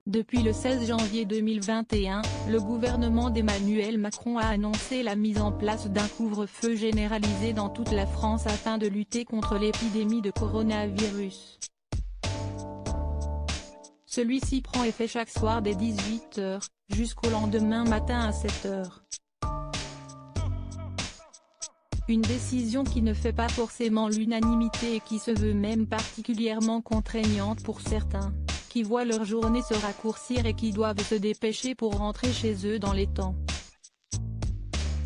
Depuis le 16 janvier 2021, le gouvernement d'Emmanuel Macron a annoncé la mise en place d'un couvre-feu généralisé dans toute la France afin de lutter contre l'épidémie de coronavirus. Celui-ci prend effet chaque soir dès 18 h, jusqu'au lendemain matin à 7 h. Une décision qui ne fait pas forcément l'unanimité et qui se veut même particulièrement contraignante pour certains, qui voient leur journée se raccourcir et qui doivent se dépêcher pour rentrer chez eux dans les temps.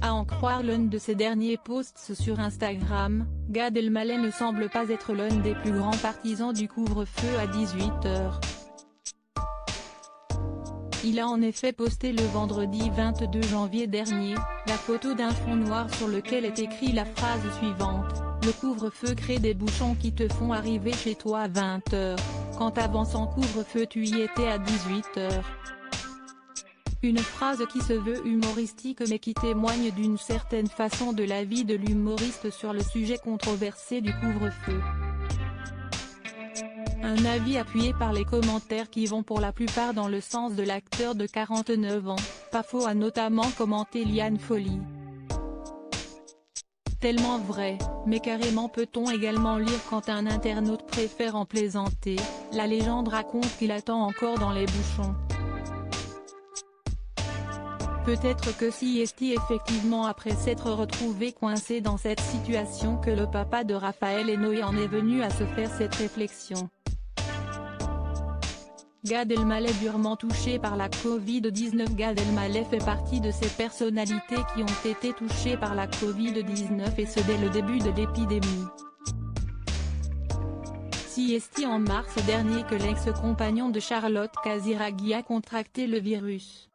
À en croire l'un de ses derniers posts sur Instagram, Gad Elmaleh ne semble pas être l'un des plus grands partisans du couvre-feu à 18 h. Il a en effet posté le vendredi 22 janvier dernier, la photo d'un fond noir sur lequel est écrit la phrase suivante: « Le couvre-feu crée des bouchons qui te font arriver chez toi à 20 h, quand avant son couvre-feu tu y étais à 18 h. » Une phrase qui se veut humoristique mais qui témoigne d'une certaine façon de l'avis de l'humoriste sur le sujet controversé du couvre-feu. Un avis appuyé par les commentaires qui vont pour la plupart dans le sens de l'acteur de 49 ans, pas faux, a notamment commenté Liane Folly. Tellement vrai, mais carrément, peut-on également lire quand un internaute préfère en plaisanter, la légende raconte qu'il attend encore dans les bouchons. Peut-être que si est effectivement après s'être retrouvé coincé dans cette situation que le papa de Raphaël et Noé en est venu à se faire cette réflexion. Gad Elmaleh durement touché par la Covid-19. Gad Elmaleh fait partie de ces personnalités qui ont été touchées par la Covid-19 et ce dès le début de l'épidémie. Si est en mars dernier que l'ex-compagnon de Charlotte Casiraghi a contracté le virus.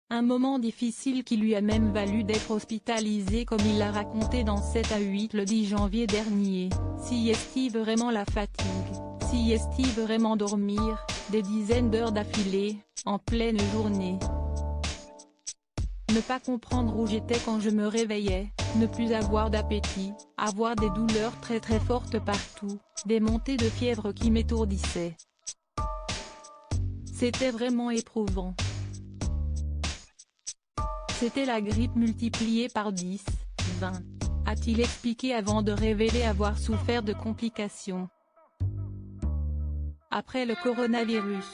Un moment difficile qui lui a même valu d'être hospitalisé comme il l'a raconté dans 7 à 8 le 10 janvier dernier. Si est vraiment la fatigue, si est vraiment dormir, des dizaines d'heures d'affilée, en pleine journée. Ne pas comprendre où j'étais quand je me réveillais, ne plus avoir d'appétit, avoir des douleurs très fortes partout, des montées de fièvre qui m'étourdissaient. C'était vraiment éprouvant. C'était la grippe multipliée par 10, 20, a-t-il expliqué avant de révéler avoir souffert de complications. Après le coronavirus,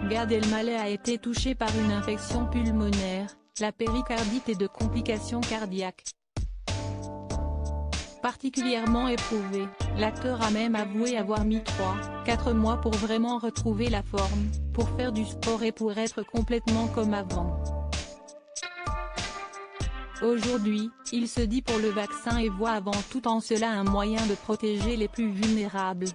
Gad Elmaleh a été touché par une infection pulmonaire, la péricardite et de complications cardiaques. Particulièrement éprouvé, l'acteur a même avoué avoir mis 3-4 mois pour vraiment retrouver la forme, pour faire du sport et pour être complètement comme avant. Aujourd'hui, il se dit pour le vaccin et voit avant tout en cela un moyen de protéger les plus vulnérables.